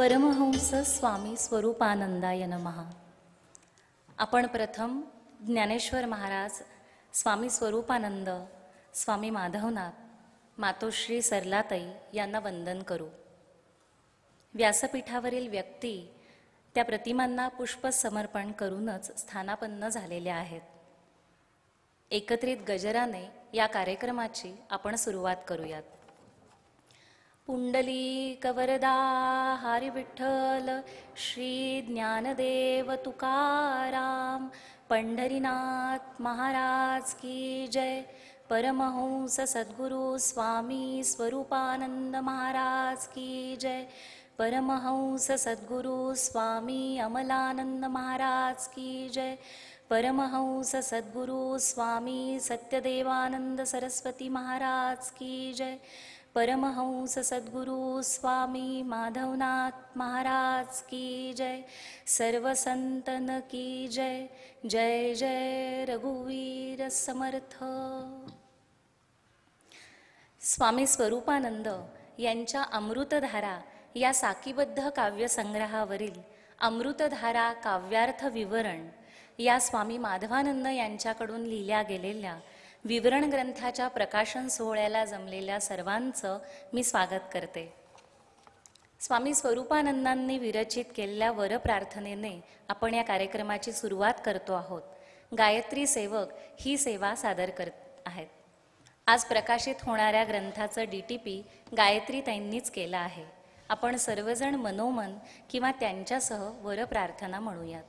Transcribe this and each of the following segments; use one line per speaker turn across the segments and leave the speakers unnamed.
परमहंस स्वामी स्वरूपानंदाय नमः. आपण प्रथम ज्ञानेश्वर महाराज, स्वामी स्वरूपानंद, स्वामी माधवनाथ, मातोश्री सरलाताई यांना वंदन करू. व्यासपीठावरील व्यक्ती त्या प्रतिमांना पुष्प समर्पण करूनच स्थानापन्न झालेल्या आहेत. एकत्रित गजराने या कार्यक्रमाची आपण सुरुवात करूयात. पुंडलिक वरदा हरी विठ्ठल श्री ज्ञानदेव तुकाराम पंढरीनाथ महाराज की जय. परमहंस सद्गुरु स्वामी स्वरूपानंद महाराज की जय. परमहंस सद्गुरु स्वामी अमलानंद महाराज की जय. परमहंस सद्गुरु स्वामी सत्यदेवानंद सरस्वती महाराज की जय. परमहंस सद्गुरु स्वामी माधवनाथ महाराज की जय. सर्व संतन की जय. जय जय रघुवीर समर्थ. स्वामी स्वरूपानंद यांच्या अमृतधारा या साकीबद्ध काव्यसंग्रहावरील अमृतधारा काव्यार्थ विवरण या स्वामी माधवानंद यांच्याकडून लिहिल्या गेलेल्या विवरण ग्रंथाच्या प्रकाशन सोहळ्याला जमलेल्या सर्वांचं मी स्वागत करते. स्वामी स्वरूपानंदांनी विरचित केलेल्या वरप्रार्थनेने आपण या कार्यक्रमाची सुरुवात करतो आहोत. गायत्री सेवक ही सेवा सादर करत आहेत. आज प्रकाशित होणाऱ्या ग्रंथाचं DTP गायत्री ताईंनीच केलं आहे. आपण सर्वजण मनोमन किंवा त्यांच्यासह वरप्रार्थना म्हणूयात.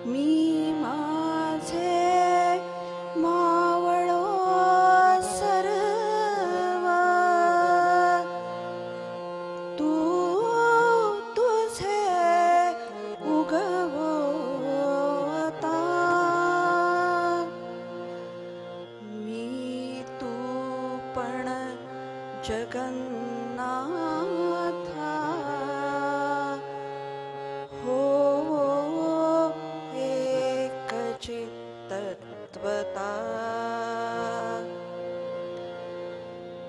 मी माझे जगन्नाथा हो एकचित्तत्वता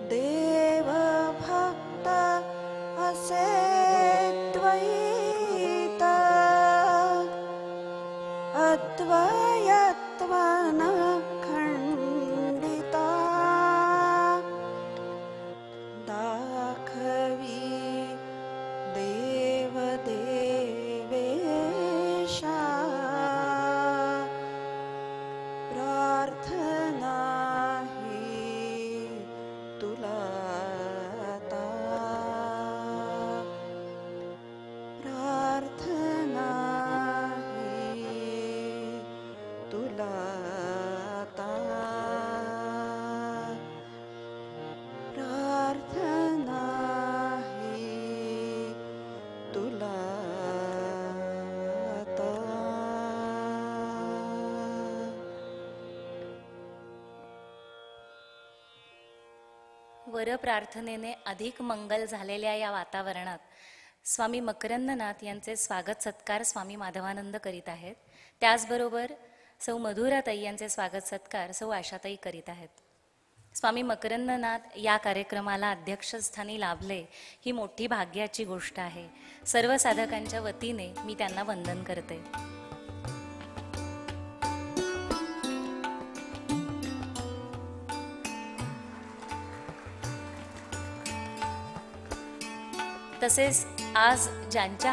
देव भक्त असे द्वैत अद्वयत्वन खंडिता दाखवी देव देवेशा प्रार्थना ही तुला आता प्रार्थना ही तुला आता प्रार्थना ही तुला आता.
वर प्रार्थनेने अधिक मंगल झालेल्या या वातावरणात स्वामी मकरंदनाथ यांचे स्वागत सत्कार स्वामी माधवानंद करीत आहेत. त्याचबरोबर सौ मधुराताई यांचे स्वागत सत्कार सौ आशाताई करीत आहेत. स्वामी मकरंदनाथ या कार्यक्रमाला अध्यक्षस्थानी लाभले ही मोठी भाग्याची गोष्ट आहे. सर्व साधकांच्या वतीने मी त्यांना वंदन करते. तसेच आज ज्यांच्या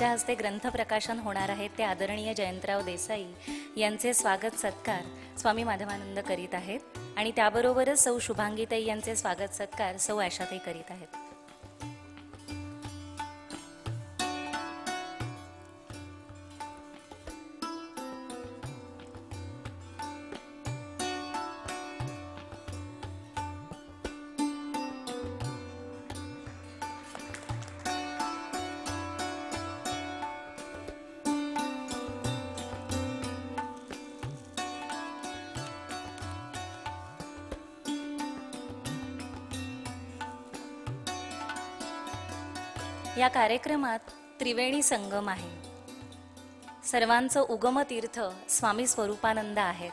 हस्ते ग्रंथप्रकाशन होणार आहे ते आदरणीय जयंतराव देसाई यांचे स्वागत सत्कार स्वामी माधवानंद करीत आहेत आणि त्याबरोबरच सौ शुभांगीताई यांचे स्वागत सत्कार सौ आशाताई करीत आहेत. या कार्यक्रमात त्रिवेणी संगम आहे. सर्वांचं उगम तीर्थ स्वामी स्वरूपानंद आहेत.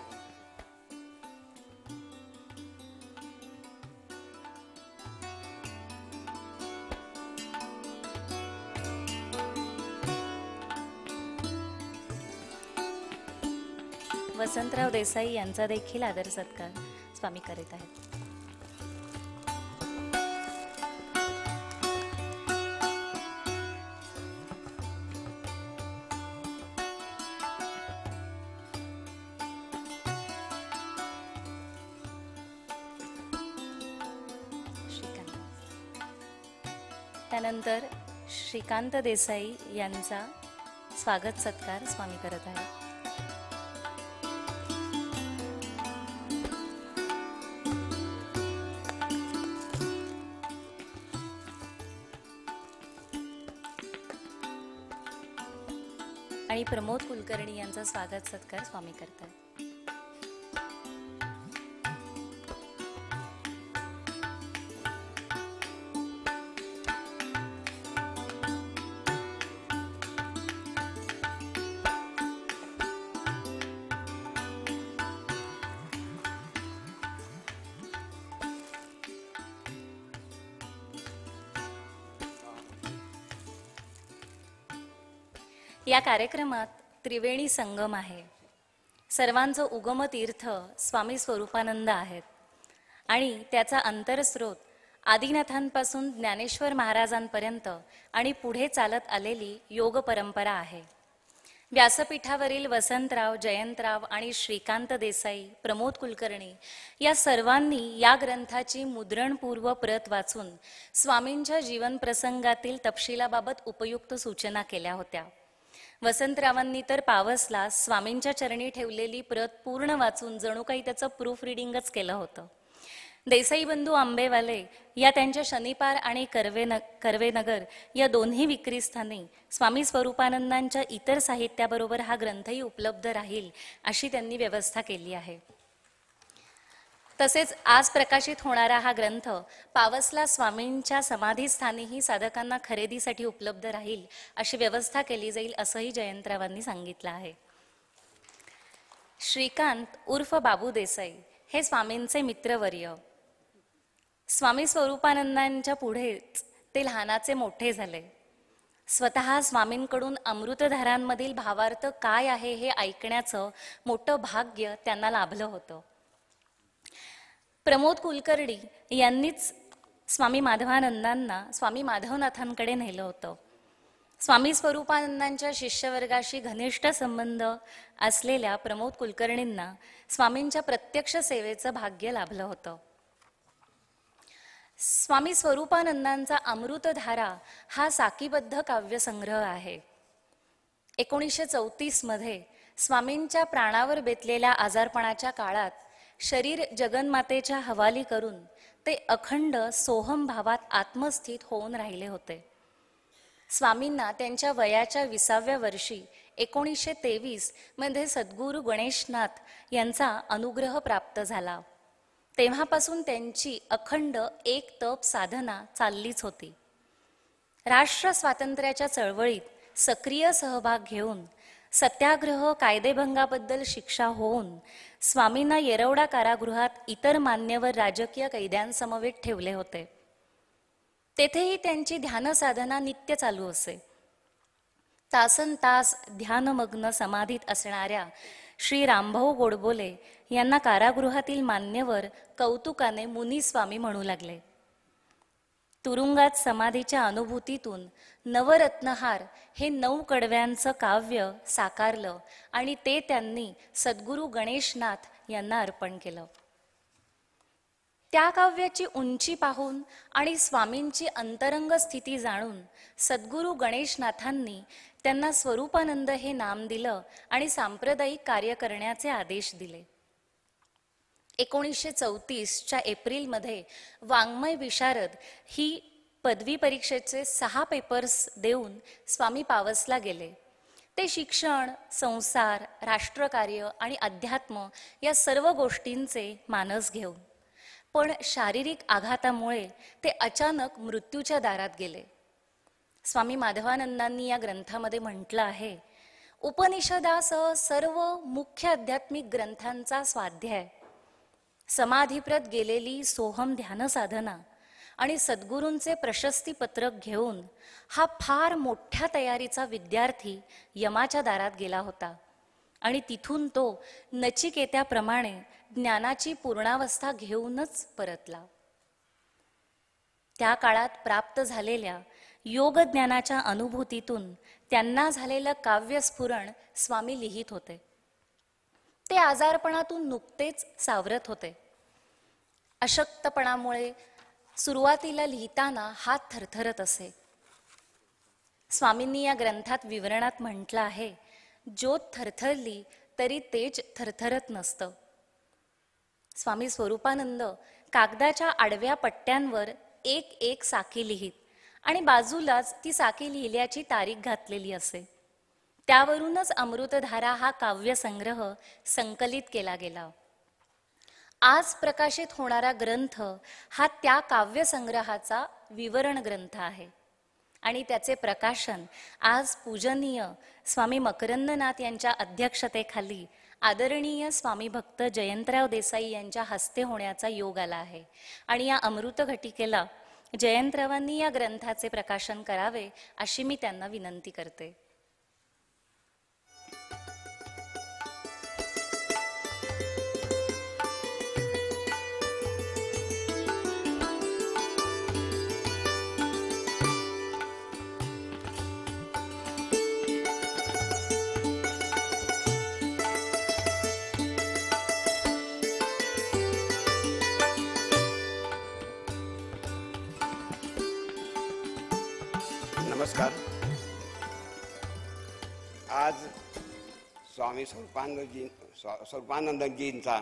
वसंतराव देसाई यांचा देखील आदर सत्कार स्वामी करीत आहेत. त्यानंतर श्रीकांत देसाई यांचा स्वागत सत्कार स्वामी करत आहेत. आणि प्रमोद कुलकर्णी यांचा स्वागत सत्कार स्वामी करतात. या कार्यक्रमात त्रिवेणी संगम आहे. सर्वांचं उगम तीर्थ स्वामी स्वरूपानंद आहेत आणि त्याचा अंतरस्रोत आदिनाथांपासून ज्ञानेश्वर महाराजांपर्यंत आणि पुढे चालत आलेली योग परंपरा आहे. व्यासपीठावरील वसंतराव, जयंतराव आणि श्रीकांत देसाई, प्रमोद कुलकर्णी या सर्वांनी या ग्रंथाची मुद्रणपूर्व प्रत वाचून स्वामींच्या जीवनप्रसंगातील तपशिलाबाबत उपयुक्त सूचना केल्या होत्या. वसंतरावांनी तर पावसला स्वामींच्या चरणी ठेवलेली प्रत पूर्ण वाचून जणू काही त्याचं प्रूफ रिडिंगच केलं होतं. देसाई बंधू आंबेवाले या त्यांच्या शनिपार आणि कर्वेनगर या दोन्ही विक्रीस्थानी स्वामी स्वरूपानंदांच्या इतर साहित्याबरोबर हा ग्रंथही उपलब्ध राहील अशी त्यांनी व्यवस्था केली आहे. तसेच आज प्रकाशित होणारा हा ग्रंथ पावसला स्वामींच्या समाधीस्थानीही साधकांना खरेदीसाठी उपलब्ध राहील अशी व्यवस्था केली जाईल असंही जयंतरावांनी सांगितलं आहे. श्रीकांत उर्फ बाबू देसाई हे स्वामींचे मित्रवर्य. स्वामी स्वरूपानंदांच्या पुढेच ते लहानाचे मोठे झाले. स्वतः स्वामींकडून अमृतधारांमधील भावार्थ काय आहे हे ऐकण्याचं मोठं भाग्य त्यांना लाभलं होतं. प्रमोद कुलकर्णी यांनीच स्वामी माधवनाथांकडे नेलं होतं. स्वामी स्वरूपानंदांच्या शिष्यवर्गाशी घनिष्ठ संबंध असलेल्या प्रमोद कुलकर्णींना स्वामींच्या प्रत्यक्ष सेवेचं भाग्य लाभलं होतं. स्वामी स्वरूपानंदांचा अमृतधारा हा साकीबद्ध काव्यसंग्रह आहे. 1934 मध्ये स्वामींच्या प्राणावर बेतलेल्या आजारपणाच्या काळात शरीर जगन्मातेच्या हवाली करून ते अखंड सोहम भावात आत्मस्थित होऊन राहिले होते. स्वामींना त्यांच्या वयाच्या 20व्या वर्षी 1923 मध्ये सद्गुरू गणेशनाथ यांचा अनुग्रह प्राप्त झाला. तेव्हापासून त्यांची अखंड एक तप साधना चाललीच होती. राष्ट्र स्वातंत्र्याच्या चळवळीत सक्रिय सहभाग घेऊन सत्याग्रह कायदेभंगाबद्दल शिक्षा होऊन स्वामींना येरवडा कारागृहात इतर मान्यवर राजकीय कैद्यांसमवेत ठेवले होते. तेथेही त्यांची ध्यान साधना नित्य चालू असे. तासन तास ध्यानमग्न समाधीत असणाऱ्या श्री रामभाऊ गोडबोले यांना कारागृहातील मान्यवर कौतुकाने मुनिस्वामी म्हणू लागले. तुरुंगात समाधीच्या अनुभूतीतून नवरत्नहार हे 9 कडव्यांचं काव्य साकारलं आणि ते त्यांनी सद्गुरू गणेशनाथ यांना अर्पण केलं. त्या काव्याची उंची पाहून आणि स्वामींची अंतरंग स्थिती जाणून सद्गुरू गणेशनाथांनी त्यांना स्वरूपानंद हे नाम दिलं आणि सांप्रदायिक कार्य करण्याचे आदेश दिले. 1934च्या एप्रिलमध्ये वाङ्मय विशारद ही पदवी परीक्षेचे 6 पेपर्स देऊन स्वामी पावसला गेले. ते शिक्षण, संसार, राष्ट्रकार्य आणि अध्यात्म या सर्व गोष्टींचे मानस घेऊन, पण शारीरिक आघातामुळे ते अचानक मृत्यूच्या दारात गेले. स्वामी माधवानंदांनी या ग्रंथामध्ये म्हटलं आहे, उपनिषदासह सर्व मुख्य आध्यात्मिक ग्रंथांचा स्वाध्याय, समाधीप्रत गेलेली सोहम ध्यान साधना आणि सद्गुरूंचे प्रशस्ती पत्रक घेऊन हा फार मोठ्या तयारीचा विद्यार्थी यमाच्या दारात गेला होता आणि तिथून तो नचिकेत्याप्रमाणे ज्ञानाची पूर्णावस्था घेऊनच परतला. त्या काळात प्राप्त झालेल्या योग ज्ञानाच्या अनुभूतीतून त्यांना झालेलं काव्यस्फुरण स्वामी लिहित होते. ते आजारपणातून नुकतेच सावरत होते. अशक्तपणामुळे सुरुवातीला लिहिताना हात थरथरत असे. स्वामींनी या ग्रंथात विवरणात म्हटलं आहे, ज्योत थरथरली तरी तेज थरथरत नसतं. स्वामी स्वरूपानंद कागदाच्या आडव्या पट्ट्यांवर एक साखी लिहित आणि बाजूलाच ती साखी लिहिल्याची तारीख घातलेली असे. त्यावरूनच अमृतधारा हा काव्यसंग्रह संकलित केला गेला. आज प्रकाशित होणारा ग्रंथ हा त्या काव्यसंग्रहाचा विवरण ग्रंथ आहे आणि त्याचे प्रकाशन आज पूजनीय स्वामी मकरंदनाथ यांच्या अध्यक्षतेखाली आदरणीय स्वामी भक्त जयंतराव देसाई यांच्या हस्ते होण्याचा योग आला आहे. आणि या अमृत घटिकेला जयंतरावांनी या ग्रंथाचे प्रकाशन करावे अशी मी त्यांना विनंती करते.
नमस्कार. आज स्वामी स्वरूपानंदजींचा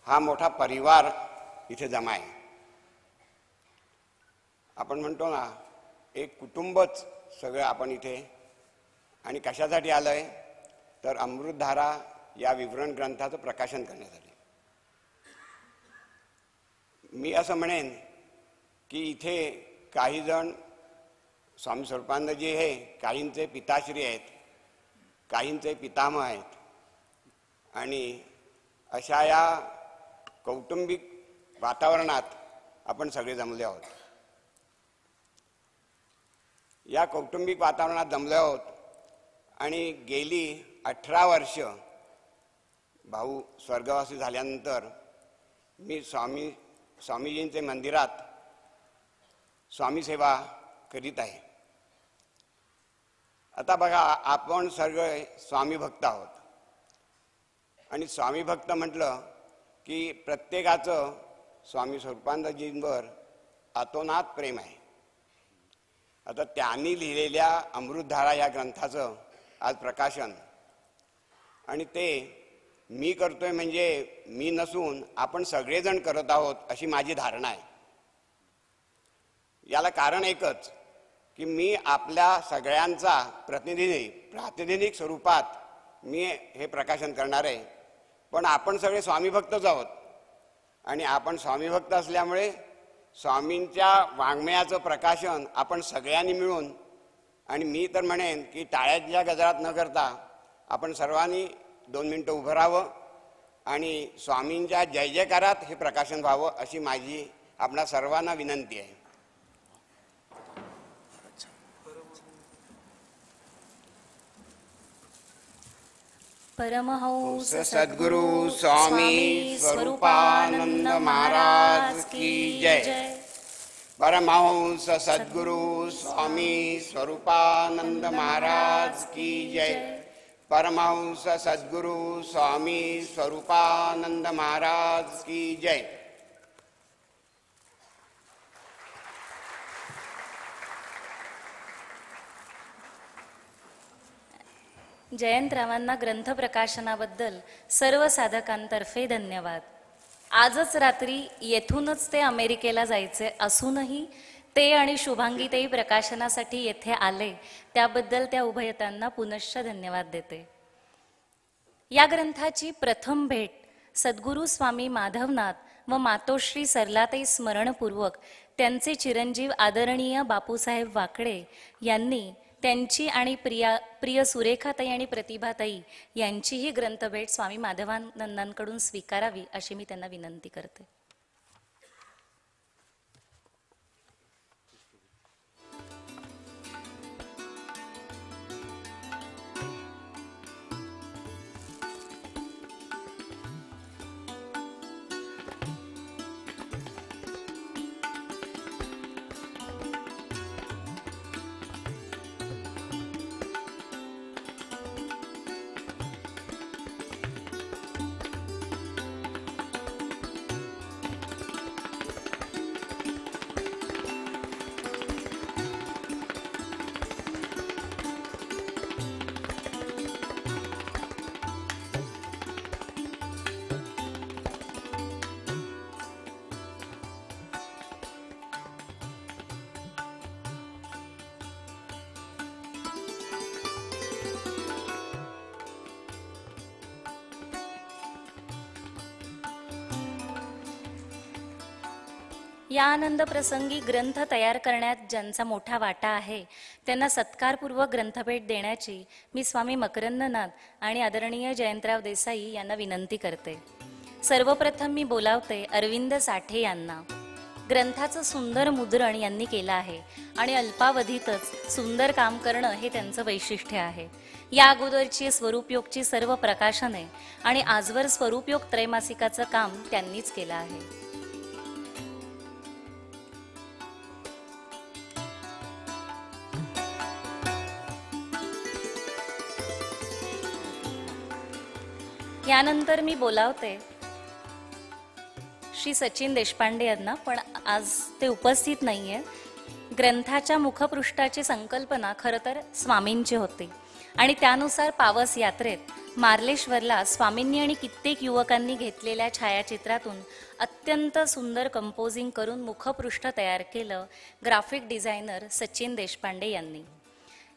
हा मोठा परिवार इथे जमा आहे. आपण म्हणतो ना, एक कुटुंबच सगळं आपण इथे. आणि कशासाठी आलंय तर अमृतधारा या विवरण ग्रंथाचं प्रकाशन करण्यासाठी. मी असं म्हणेन की इथे काही जण स्वामी स्वरूपानंदजी हे काहींचे पिताश्री आहेत, काहींचे पितामह आहेत. आणि अशा या कौटुंबिक वातावरणात आपण सगळे जमले आहोत. या कौटुंबिक वातावरणात जमले आहोत आणि गेली 18 वर्ष भाऊ स्वर्गवासी झाल्यानंतर मी स्वामीजींचे मंदिरात स्वामी सेवा करीत आहे. आता बघा, आपण सगळे स्वामी भक्त आहोत. आणि स्वामी भक्त म्हटलं की प्रत्येकाचं स्वामी स्वरूपानंदजींवर अतोनात प्रेम आहे. आता त्यांनी लिहिलेल्या अमृतधारा या ग्रंथाचं आज प्रकाशन, आणि ते मी करतोय म्हणजे मी नसून आपण सगळेजण करत आहोत अशी माझी धारणा आहे. याला कारण एकच की मी आपल्या सगळ्यांचा प्रातिनिधिक स्वरूपात मी हे प्रकाशन करणार आहे. पण आपण सगळे स्वामी भक्तच आहोत. आणि आपण स्वामी भक्त असल्यामुळे स्वामींच्या वाङ्मयाचं प्रकाशन आपण सगळ्यांनी मिळून, आणि मी तर म्हणेन की टाळ्याच्या गजरात न करता आपण सर्वांनी 2 मिनिटं उभं राहावं आणि स्वामींच्या जय जयकारात हे प्रकाशन व्हावं अशी माझी आपणा सर्वांना विनंती आहे.
परमहंस
सद्गुरु स्वामी स्वरूपानंद महाराज की जय. परमहंस सद्गुरु स्वामी स्वरूपानंद महाराज की जय. परमहंस सद्गुरु स्वामी स्वरूपानंद महाराज की जय.
जयंतरावांना ग्रंथ प्रकाशनाबद्दल सर्व साधकांतर्फे धन्यवाद. आजच रात्री येथूनच ते अमेरिकेला जायचे असूनही ते आणि शुभांगीताई प्रकाशनासाठी येथे आले, त्याबद्दल त्या उभयतांना पुनश्च धन्यवाद देते. या ग्रंथाची प्रथम भेट सद्गुरू स्वामी माधवनाथ व मातोश्री सरलाताई स्मरणपूर्वक त्यांचे चिरंजीव आदरणीय बापूसाहेब वाकडे यांनी त्यांची आणि प्रिय सुरेखाताई आणि प्रतिभाताई यांचीही ग्रंथभेट स्वामी माधवानंदांकडून स्वीकारावी अशी मी त्यांना विनंती करते. या आनंद प्रसंगी ग्रंथ तयार करण्यात ज्यांचा मोठा वाटा आहे त्यांना सत्कारपूर्वक ग्रंथभेट देण्याची मी स्वामी मकरंदनाथ आणि आदरणीय जयंतराव देसाई यांना विनंती करते. सर्वप्रथम मी बोलावते अरविंद साठे यांना. ग्रंथाचं सुंदर मुद्रण यांनी केलं आहे आणि अल्पावधीतच सुंदर काम करणं हे त्यांचं वैशिष्ट्य आहे. या अगोदरची स्वरूपयोगची सर्व प्रकाशने आणि आजवर स्वरूपयोग त्रैमासिकाचं काम त्यांनीच केलं आहे. यानंतर मी बोलावते श्री सचिन देशपांडे यांना, पण आज ते उपस्थित नाहीये. ग्रंथाच्या मुखपृष्ठाची संकल्पना खरं तर स्वामींची होती आणि त्यानुसार पावस यात्रेत मार्लेश्वरला स्वामींनी आणि कित्येक युवकांनी घेतलेल्या छायाचित्रातून अत्यंत सुंदर कंपोजिंग करून मुखपृष्ठ तयार केलं ग्राफिक डिझायनर सचिन देशपांडे यांनी.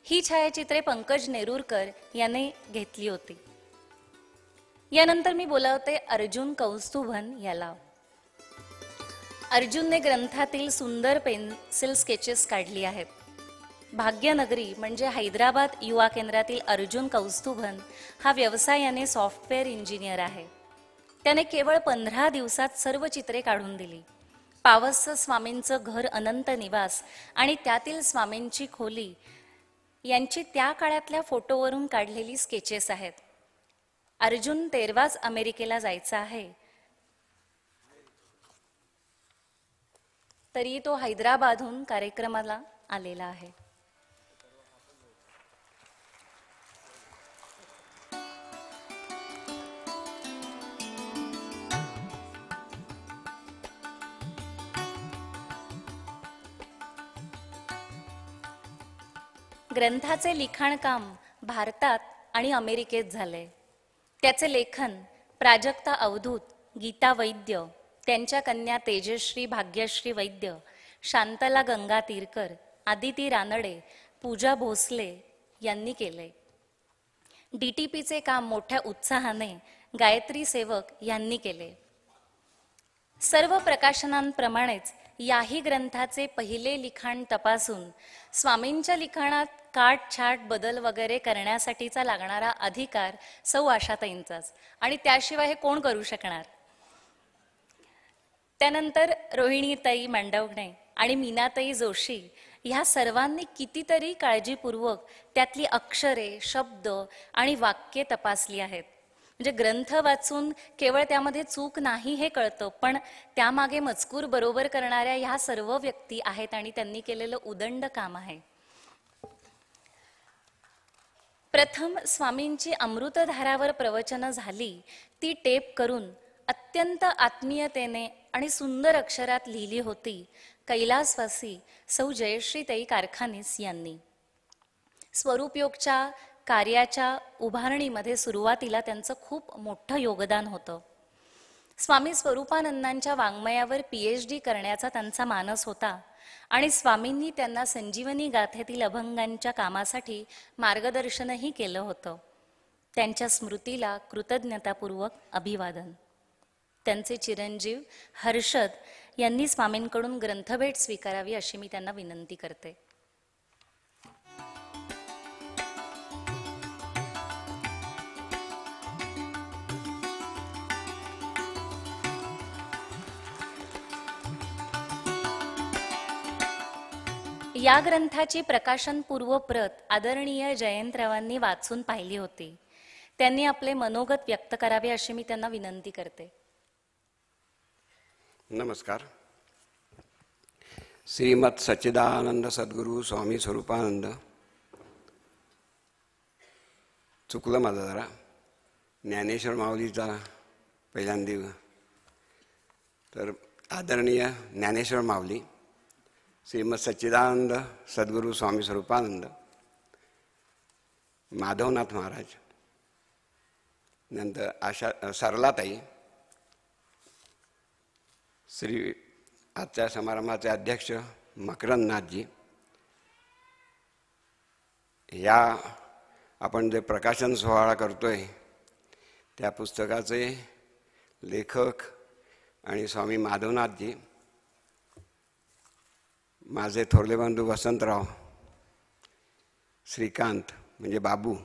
ही छायाचित्रे पंकज नेरुरकर याने घेतली होती. यानंतर मी बोलावते अर्जुन कौस्तुभन याला. अर्जुनने ग्रंथातील सुंदर पेन्सिल स्केचेस काढली आहेत. भाग्यनगरी म्हणजे हैदराबाद युवा केंद्रातील अर्जुन कौस्तुभन हा व्यवसायाने सॉफ्टवेअर इंजिनियर आहे. त्याने केवळ 15 दिवसात सर्व चित्रे काढून दिली. पावस स्वामींचं घर अनंत निवास आणि त्यातील स्वामींची खोली यांची त्या काळातल्या फोटोवरून काढलेली स्केचेस आहेत. अर्जुन 13वाच अमेरिकेला जायचा आहे, तरी तो हैदराबादहून कार्यक्रमाला आलेला आहे. ग्रंथाचे लिखाणकाम भारतात आणि अमेरिकेत झाले. त्याचे लेखन प्राजक्ता अवधूत, गीता वैद्य, त्यांच्या कन्या तेजश्री भाग्यश्री वैद्य, शांतला गंगा तीरकर, आदिती रानडे, पूजा भोसले यांनी केले. DTPचे काम मोठ्या उत्साहाने गायत्री सेवक यांनी केले. सर्व प्रकाशनांप्रमाणेच याही ग्रंथाचे पहिले लिखाण तपासून स्वामींच्या लिखाणात काटछाट बदल वगैरे करण्यासाठीचा लागणारा अधिकार सौ आशाताईंचाच, आणि त्याशिवाय हे कोण करू शकणार. त्यानंतर रोहिणीताई मांडवणे आणि मीनाताई जोशी ह्या सर्वांनी कितीतरी काळजीपूर्वक त्यातली अक्षरे, शब्द आणि वाक्ये तपासली आहेत. म्हणजे ग्रंथ वाचून केवळ त्यामध्ये चूक नाही हे कळतं, पण त्यामागे मजकूर बरोबर करणाऱ्या ह्या सर्व व्यक्ती आहेत आणि त्यांनी केलेलं उदंड काम आहे. प्रथम स्वामींची अमृतधारावर प्रवचनं झाली ती टेप करून अत्यंत आत्मीयतेने आणि सुंदर अक्षरात लिहिली होती कैलासवासी सौ जयश्रीताई कारखानीस यांनी. स्वरूपयोगच्या कार्याच्या उभारणीमध्ये सुरुवातीला त्यांचं खूप मोठं योगदान होतं. स्वामी स्वरूपानंदांच्या वाङ्मयावर PhD करण्याचा त्यांचा मानस होता आणि स्वामींनी त्यांना संजीवनी गाथेतील अभंगांच्या कामासाठी मार्गदर्शनही केलं होतं. त्यांच्या स्मृतीला कृतज्ञतापूर्वक अभिवादन. त्यांचे चिरंजीव हर्षद यांनी स्वामींकडून ग्रंथभेट स्वीकारावी अशी मी त्यांना विनंती करते. या ग्रंथाची प्रकाशनपूर्व प्रत आदरणीय जयंतरावांनी वाचून पाहिली होती. त्यांनी आपले मनोगत व्यक्त करावे अशी मी त्यांना विनंती करते.
नमस्कार. श्रीमत सच्चिदानंद सद्गुरू स्वामी स्वरूपानंद. चुकलं माझं जरा, ज्ञानेश्वर माऊलीचा पहिल्यांदा, तर आदरणीय ज्ञानेश्वर माऊली, श्रीमत सच्चिदानंद सद्गुरू स्वामी स्वरूपानंद, माधवनाथ महाराज, नंतर आशा सरलाताई, श्री आजच्या समारंभाचे अध्यक्ष मकरंदनाथजी, या आपण जे प्रकाशन सोहळा करतोय त्या पुस्तकाचे लेखक आणि स्वामी माधवनाथजी, माझे थोरले बंधू वसंतराव, श्रीकांत म्हणजे बाबू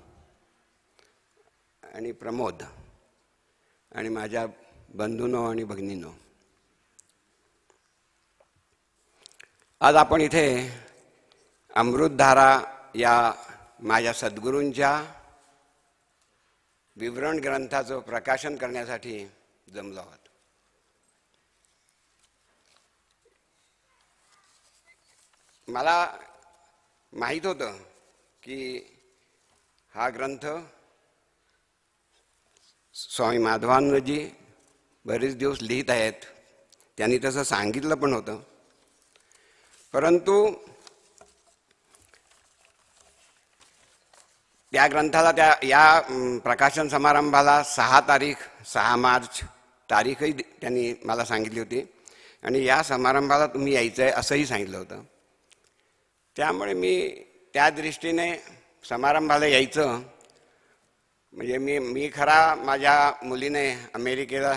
आणि प्रमोद, आणि माझ्या बंधूंनो आणि भगिनींनो, आज आपण इथे अमृतधारा या माझ्या सद्गुरूंच्या विवरण ग्रंथाचं प्रकाशन करण्यासाठी जमलो आहोत. मला माहीत होतं की हा ग्रंथ स्वामी माधवानंदजी बरेच दिवस लिहित आहेत, त्यांनी तसं सांगितलं पण होतं. परंतु त्या ग्रंथाला प्रकाशन समारंभाला 6 मार्च तारीखही त्यांनी मला सांगितली होती आणि या समारंभाला तुम्ही यायचं आहे असंही सांगितलं होतं. त्यामुळे मी त्या दृष्टीने समारंभाला यायचं म्हणजे मी खरा माझ्या मुलीने अमेरिकेला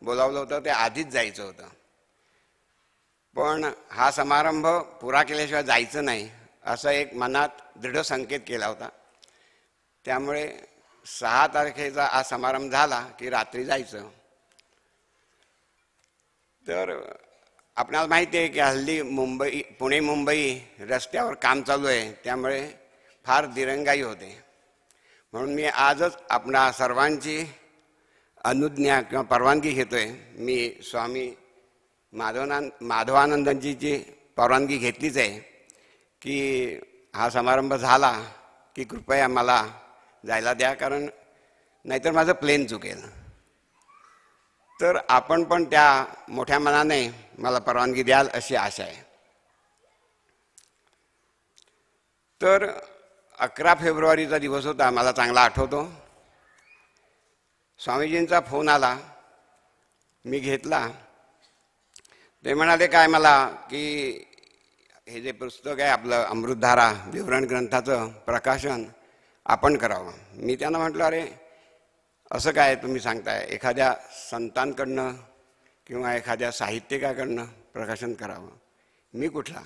बोलावलं होतं ते आधीच जायचं होतं, पण हा समारंभ पुरा केल्याशिवाय जायचं नाही असा एक मनात दृढ संकेत केला होता. त्यामुळे 6 तारखेचा हा समारंभ झाला की रात्री जायचं. तर आपणाला माहिती आहे की हल्ली पुणे मुंबई रस्त्यावर काम चालू आहे, त्यामुळे फार दिरंगाई होते. म्हणून मी आजच आपणा सर्वांची अनुज्ञा किंवा परवानगी घेतोय. मी स्वामी माधवानंदांची परवानगी घेतलीच आहे की हा समारंभ झाला की कृपया मला जायला द्या, कारण नाहीतर माझं प्लेन चुकेल. तर आपण पण त्या मोठ्या मनाने मला परवानगी द्याल अशी आशा आहे. तर 11 फेब्रुवारीचा दिवस होता, मला चांगला आठवतो. स्वामीजींचा फोन आला, मी घेतला. ते म्हणाले काय मला की हे जे पुस्तक आहे आपलं अमृतधारा विवरण ग्रंथाचं प्रकाशन आपण करावं. मी त्यांना म्हटलं अरे असं काय तुम्ही सांगताय, एखाद्या संतांकडनं किंवा एखाद्या साहित्यिकाकडनं प्रकाशन करावं, मी कुठला.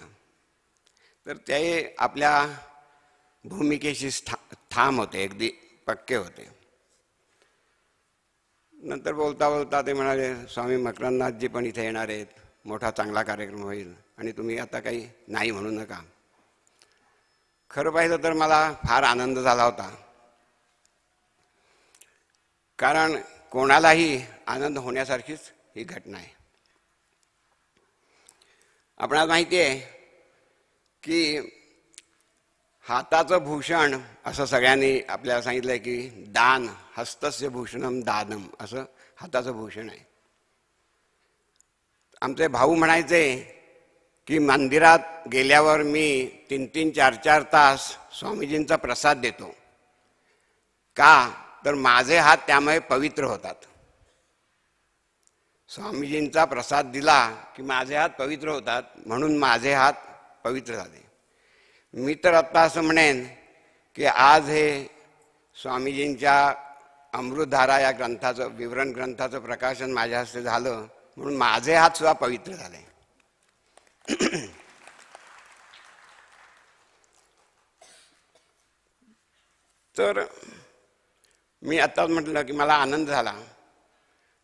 तर ते आपल्या भूमिकेशी ठाम होते, अगदी पक्के होते. नंतर बोलता बोलता ते म्हणाले स्वामी मकरंदनाथजी पण इथे येणार आहेत, मोठा चांगला कार्यक्रम होईल आणि तुम्ही आता काही नाही म्हणू नका. खरं पाहिलं तर मला फार आनंद झाला होता, कारण कोणालाही आनंद होण्यासारखीच ही घटना आहे. आपणाला माहिती आहे की हाताचं भूषण असं सगळ्यांनी आपल्याला सांगितलं आहे की दान हस्तस्य भूषणम दानम असं हाताचं भूषण आहे. आमचे भाऊ म्हणायचे की मंदिरात गेल्यावर मी 3-3, 4-4 तास स्वामीजींचा प्रसाद देतो. का तर माझे हात त्यामुळे पवित्र होतात. स्वामीजींचा प्रसाद दिला की माझे हात पवित्र होतात, म्हणून माझे हात पवित्र झाले. मी तर आत्ता असं म्हणेन की आज हे स्वामीजींच्या अमृतधारा या ग्रंथाचं विवरण ग्रंथाचं प्रकाशन माझ्या हस्ते झालं म्हणून माझे हात सुद्धा पवित्र झाले. तर मी आत्ताच म्हटलं की मला आनंद झाला.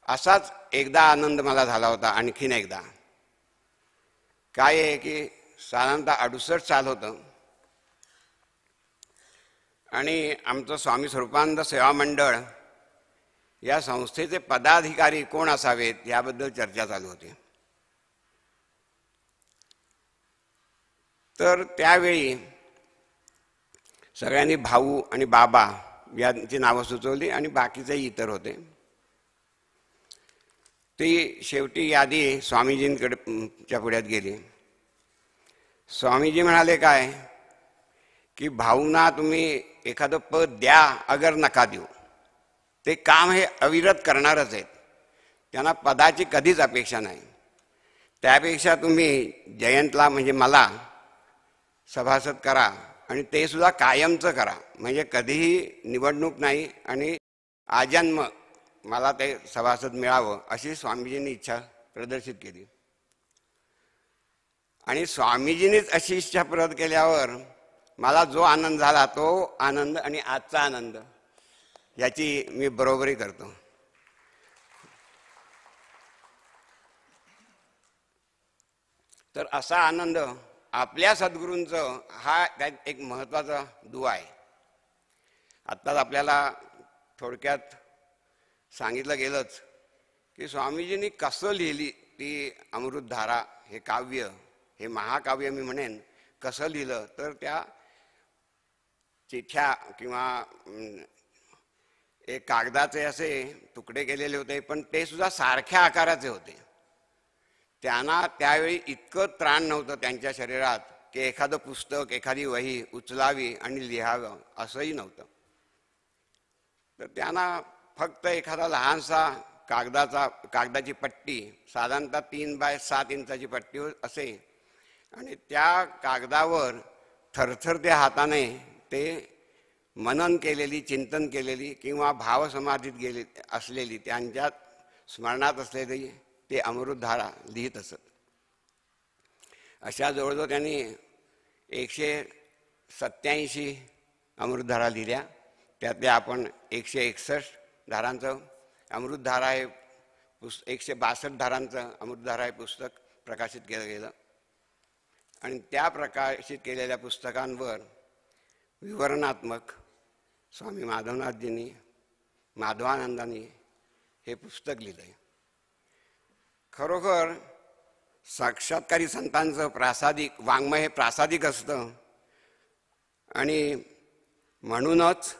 असाच एकदा आनंद मला झाला होता आणखीन एकदा. काय आहे की साधारणतः 68 साल होतं आणि आमचं स्वामी स्वरूपानंद सेवा मंडळ या संस्थेचे पदाधिकारी कोण असावेत याबद्दल चर्चा चालू होती. तर त्यावेळी सगळ्यांनी भाऊ आणि बाबा यांची नावं सुचवली आणि बाकीचेही इतर होते. ती शेवटी यादी स्वामीजींच्या पुढ्यात गेली. स्वामीजी म्हणाले काय की भाऊंना तुम्ही एखादं पद द्या अगर नका देऊ, ते काम हे अविरत करणारच आहेत, त्यांना पदाची कधीच अपेक्षा नाही. त्यापेक्षा तुम्ही जयंतला म्हणजे मला सभासद करा आणि ते सुद्धा कायमचं करा, म्हणजे कधीही निवडणूक नाही आणि आजन्म मला ते सभासद मिळावं अशी स्वामीजींनी इच्छा प्रदर्शित केली. आणि स्वामीजींनीच अशी इच्छा प्रकट केल्यावर मला जो आनंद झाला तो आनंद आणि आजचा आनंद याची मी बरोबरी करतो. तर असा आनंद आपल्या सद्गुरूंचं हा त्यात एक महत्त्वाचा दुवा आहे. आत्ताच आपल्याला थोडक्यात सांगितलं गेलंच की स्वामीजींनी कसं लिहिली ती अमृतधारा हे काव्य, हे महाकाव्य मी म्हणेन. कसं लिहिलं तर त्या चिठ्ठ्या किंवा एक कागदाचे असे तुकडे केलेले होते, पण ते सुद्धा सारख्या आकाराचे होते. त्यांना त्यावेळी इतकं त्राण नव्हतं त्यांच्या शरीरात की एखादं पुस्तक एखादी वही उचलावी आणि लिहावं असंही नव्हतं. तर त्यांना फक्त एखादा लहानसा कागदाची पट्टी, साधारणतः 3 बाय 7 इंचाची पट्टी असे, आणि त्या कागदावर थरथरत्या हाताने ते मनन केलेली, चिंतन केलेली किंवा भावसमाधीत असलेली, त्यांच्या स्मरणात असलेली ते अमृतधारा लिहित असत. अशा जवळजवळ त्यांनी 187 अमृतधारा लिहिल्या. त्यातल्या आपण 161 धारांचं अमृतधारा हे 162 धारांचं अमृतधारा हे पुस्तक प्रकाशित केलं गेलं. आणि त्या प्रकाशित केलेल्या पुस्तकांवर विवरणात्मक स्वामी माधवानंदांनी हे पुस्तक लिहिलं. खरोखर साक्षात्कारी संतांचं प्रासादिक वाङ्मय हे प्रासादिक असतं आणि म्हणूनच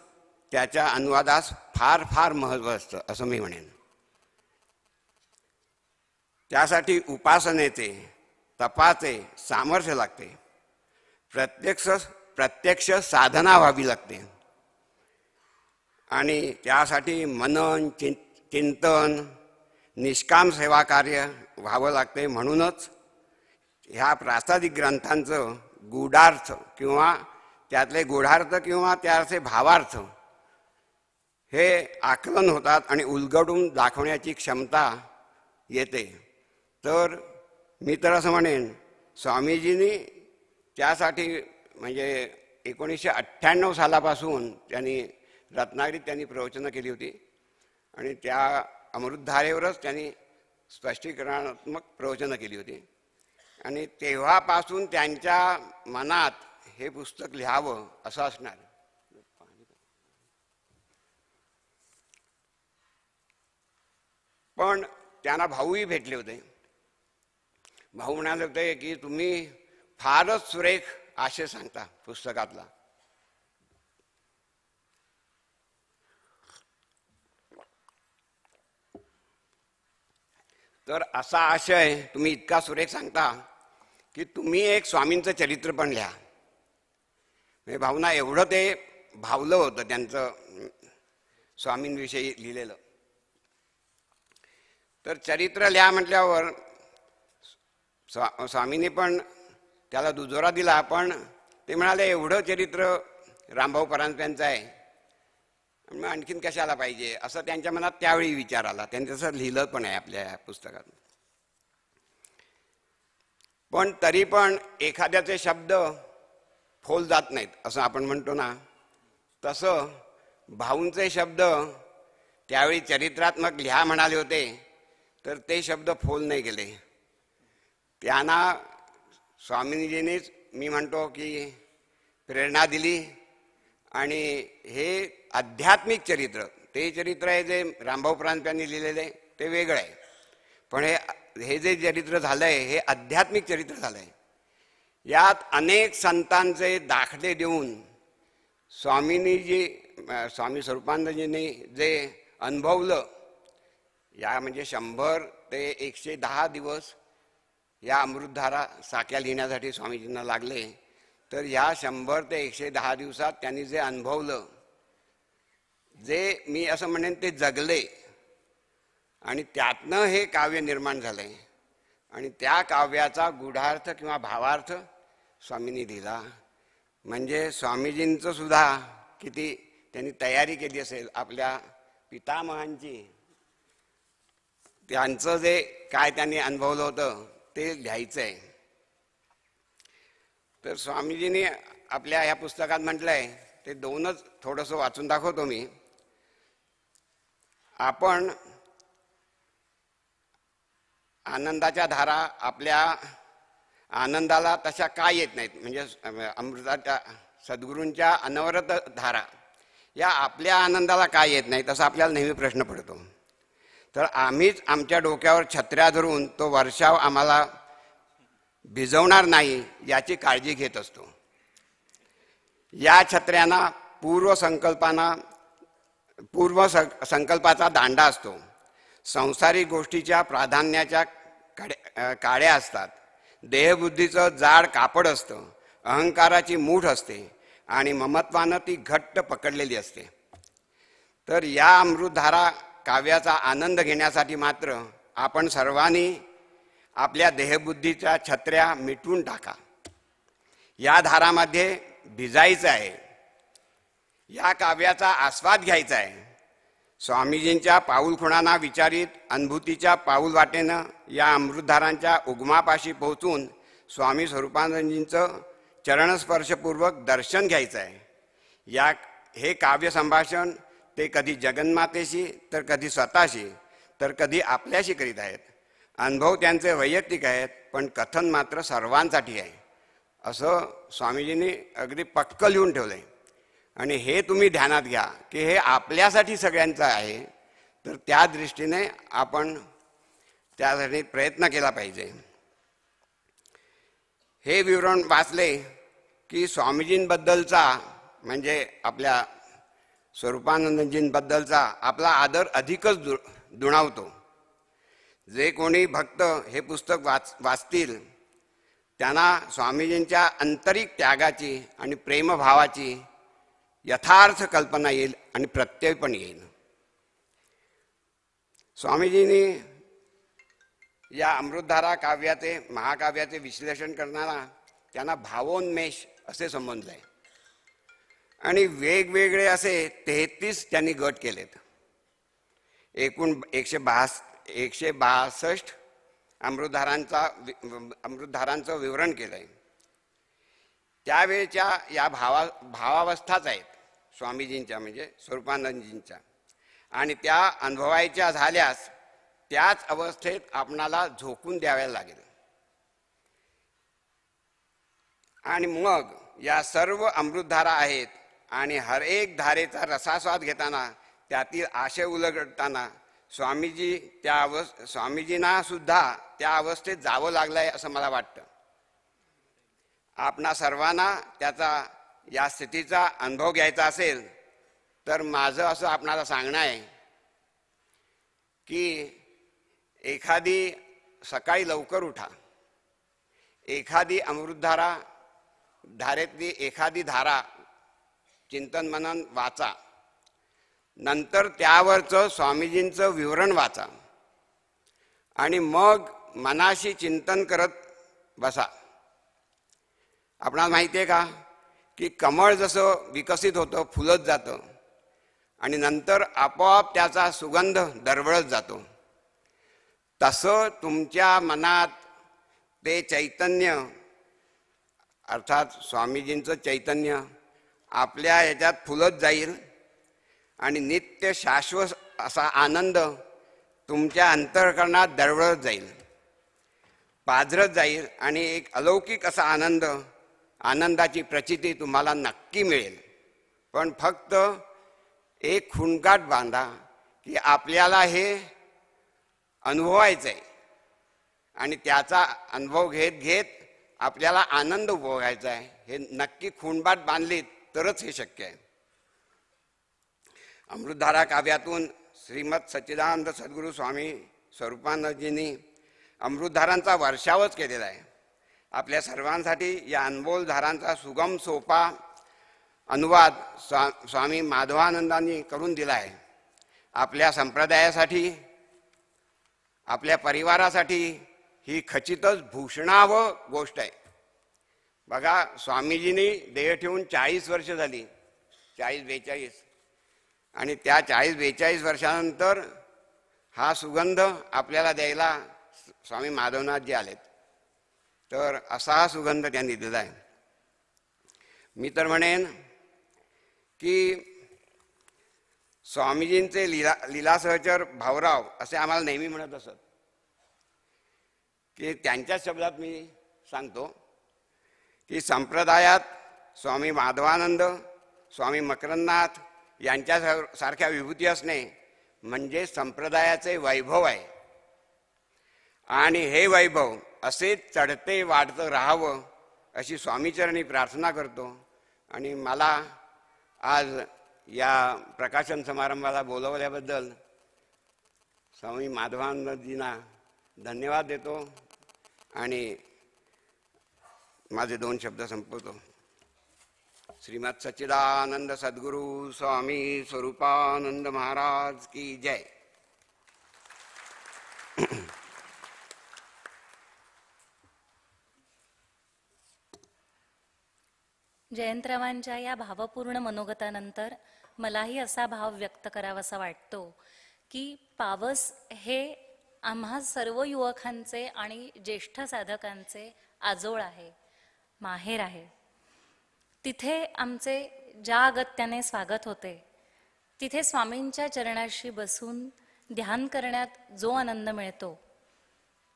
त्याच्या अनुवादास फार फार महत्त्व असतं असं मी म्हणेन. त्यासाठी उपासनेचे, तपाचे सामर्थ्य लागते. प्रत्यक्ष साधना व्हावी लागते आणि त्यासाठी मनन, चिंतन, निष्काम सेवा कार्य व्हावं लागते. म्हणूनच ह्या प्रासादिक ग्रंथांचं गूढार्थ किंवा त्यातले गूढार्थ किंवा त्याचे भावार्थ हे आकलन होतात आणि उलगडून दाखवण्याची क्षमता येते. तर मी तर असं म्हणेन, स्वामीजींनी त्यासाठी म्हणजे 1998 सालापासून त्यांनी रत्नागिरीत प्रवचनं केली होती आणि त्या अमृतधारेवरच त्यांनी स्पष्टीकरणात्मक प्रवचनं केली होती. आणि तेव्हापासून त्यांच्या मनात हे पुस्तक लिहावं असं असणार. पण त्यांना भाऊही भेटले होते. भाऊ म्हणाले होते की तुम्ही फारच सुरेख आशय सांगता पुस्तकातला. तर असा आशय तुम्ही इतका सुरेख सांगता की तुम्ही एक स्वामींचं चरित्र पण लिहा. म्हणजे भाऊना एवढं ते भावलं होतं त्यांचं स्वामींविषयी लिहिलेलं. तर चरित्र लिहा म्हटल्यावर स्वामींनी पण त्याला दुजोरा दिला. पण ते म्हणाले एवढं चरित्र रामभाऊ परांजपेंचं आहे, मग आणखीन कशाला पाहिजे असं त्यांच्या मनात त्यावेळी विचार आला. त्यांनी तसं लिहिलं पण आहे आपल्या या पुस्तकात. पण तरी पण एखाद्याचे शब्द फोल जात नाहीत असं आपण म्हणतो ना, तसं भाऊंचे शब्द त्यावेळी चरित्रात्मक लिहा म्हणाले होते, तर ते शब्द फोल नाही गेले. त्यांना स्वामीजींनीच मी म्हणतो की प्रेरणा दिली आणि हे आध्यात्मिक चरित्र, ते चरित्र आहे जे रामभाऊ परांजपेंनी लिहिलेले ते वेगळं आहे. पण हे जे चरित्र झालंय हे आध्यात्मिक चरित्र झालंय. यात अनेक संतांचे दाखले देऊन स्वामी स्वरूपानंदजींनी जे अनुभवलं, या म्हणजे 100 ते 110 दिवस या अमृतधारा साक्या लिहिण्यासाठी स्वामीजींना लागले. तर ह्या 100 ते 110 दिवसात त्यांनी जे अनुभवलं, जे मी असं म्हणेन ते जगले आणि त्यातनं हे काव्य निर्माण झालंय. आणि त्या काव्याचा गूढार्थ किंवा भावार्थ स्वामींनी दिला. म्हणजे स्वामीजींचं सुद्धा किती त्यांनी तयारी केली असेल आपल्या पितामहांची. त्यांचं जे काय त्यांनी अनुभवलं होतं ते लिहायचं आहे. तर स्वामीजींनी आपल्या ह्या पुस्तकात म्हटलंय ते 2च थोडंसं वाचून दाखवतो मी. आपण आनंदाच्या धारा आपल्या आनंदाला तशा का येत नाहीत, म्हणजे अमृताच्या सद्गुरूंच्या अनवरत धारा या आपल्या आनंदाला का येत नाहीत असा आपल्याला नेहमी प्रश्न पडतो. तर आम्हीच आमच्या डोक्यावर छत्र्या धरून तो वर्षाव आम्हाला भिजवणार नाही याची काळजी घेत असतो. या छत्र्यांना पूर्वसंकल्पाचा दांडा असतो. संसारिक गोष्टीच्या प्राधान्याच्या काड्या असतात. देहबुद्धीचं जाड कापड असतं. अहंकाराची मूठ असते आणि ममत्वानं ती घट्ट पकडलेली असते. तर या अमृतधारा काव्याचा आनंद घेण्यासाठी मात्र आपण सर्वांनी आपल्या देहबुद्धीच्या छत्र्या मिटवून टाका. या धारामध्ये भिजायचं आहे, या काव्याचा आस्वाद घ्यायचा आहे. स्वामीजींच्या पाऊलखुणांना विचारित अनुभूतीच्या पाऊल वाटेनं या अमृतधारांच्या उगमापाशी पोहोचून स्वामी स्वरूपानंदजींचं चरणस्पर्शपूर्वक दर्शन घ्यायचं आहे. हे काव्य संभाषण ते कधी जगन्मातेशी, तर कधी स्वतःशी, तर कधी आपल्याशी करीत आहेत. अनुभव त्यांचे वैयक्तिक आहेत, पण कथन मात्र सर्वांसाठी आहे, असं स्वामीजींनी अगदी पक्क लिहून ठेवलं आहे. आणि हे तुम्ही ध्यानात घ्या की हे आपल्यासाठी सगळ्यांचं आहे. तर त्या दृष्टीने आपण त्यासाठी प्रयत्न केला पाहिजे. हे विवरण वाचले की स्वामीजींबद्दलचा म्हणजे आपल्या स्वरूपानंदजींबद्दलचा आपला आदर अधिकच दुणावतो. जे कोणी भक्त हे पुस्तक वाचतील त्यांना स्वामीजींच्या आंतरिक त्यागाची आणि प्रेमभावाची यथार्थ कल्पना येईल आणि प्रत्यय पण येईल. स्वामीजींनी या अमृतधारा काव्याचे महाकाव्याचे विश्लेषण करणारा त्यांना भावोन्मेष असे संबोधले आणि वेगवेगळे असे 33 त्यांनी गट केलेत. एकूण 162 अमृतधारांचं विवरण केलंय. त्यावेळच्या या भावावस्थाच आहेत स्वामीजींच्या म्हणजे स्वरूपानंदजींच्या, आणि त्या अनुभवायच्या झाल्यास त्याच अवस्थेत आपणाला झोकून द्याव्या लागेल. आणि मग या सर्व अमृतधारा आहेत आणि हर एक धारेचा रसास्वाद घेताना त्यातील आशय उलगडताना स्वामीजींना सुद्धा त्या अवस्थेत जावं लागलंय असं मला वाटतं. आपणा सर्वांना त्याचा या स्थितीचा अनुभव घ्यायचा असेल तर माझं असं आपणाला सांगणं आहे की एखादी सकाळी लवकर उठा, एखादी अमृतधारा धारेतली एखादी धारा चिंतन मनन वाचा, नंतर त्यावरचं स्वामीजींचं विवरण वाचा आणि मग मनाशी चिंतन करत बसा. आपणाला माहिती आहे का की कमळ जसं विकसित होतं, फुलत जातं आणि नंतर आपोआप त्याचा सुगंध दरवळत जातो, तसं तुमच्या मनात ते चैतन्य अर्थात स्वामीजींचं चैतन्य आपल्या ह्याच्यात फुलत जाईल आणि नित्य शाश्वत असा आनंद तुमच्या अंतःकरणात दरवळत जाईल, पाझरत जाईल आणि एक अलौकिक असा आनंदाची प्रचिती तुम्हाला नक्की मिळेल. पण फक्त एक खुणगाठ बांधा की आपल्याला हे अनुभवायचं आहे आणि त्याचा अनुभव घेत घेत आपल्याला आनंद उपभोगायचा आहे. हे नक्की खुणबाट बांधलीत तरच हे शक्य आहे. अमृतधारा काव्यातून श्रीमद सच्चिदानंद सद्गुरू स्वामी स्वरूपानंदजींनी अमृतधारांचा वर्षावच केलेला आहे. आपल्या सर्वांसाठी या अनमोल धारांचा सुगम सोपा अनुवाद स्वामी माधवानंदांनी करून दिला आहे. आपल्या संप्रदायासाठी, आपल्या परिवारासाठी ही खचितच भूषणावं गोष्ट आहे. बघा, स्वामीजींनी देह ठेवून 40 वर्ष झाली, 40-42, आणि त्या 40-42 वर्षानंतर हा सुगंध आपल्याला द्यायला स्वामी माधवनाथजी आलेत. तर असा हा सुगंध त्यांनी दिला आहे. मी तर म्हणेन की स्वामीजींचे लीला सहचर भाऊराव असे आम्हाला नेहमी म्हणत असत की त्यांच्याच शब्दात मी सांगतो की संप्रदायात स्वामी माधवानंद, स्वामी मकरंदनाथ यांच्यासारख्या विभूती असणे म्हणजे संप्रदायाचे वैभव आहे. आणि हे वैभव असेच चढते वाढतं राहावं अशी स्वामीचरणी प्रार्थना करतो. आणि मला आज या प्रकाशन समारंभाला बोलवल्याबद्दल स्वामी माधवानंदजींना धन्यवाद देतो आणि माझे 2 शब्द संपवतो. श्रीमद सच्चिदानंद सद्गुरु स्वामी स्वरूपानंद महाराज की जय।
जयंतरावांच्या या भावपूर्ण मनोगतानंतर मलाही असा भाव व्यक्त करावासा वाटतो की पावस हे आम्हा सर्व युवकांचे आणि ज्येष्ठ साधकांचे आजोळ आहे, माहेर आहे। तिथे आमचे ज्या अगत्याने स्वागत होते, तिथे स्वामींच्या चरणाशी बसून ध्यान करण्यात जो आनंद मिळतो,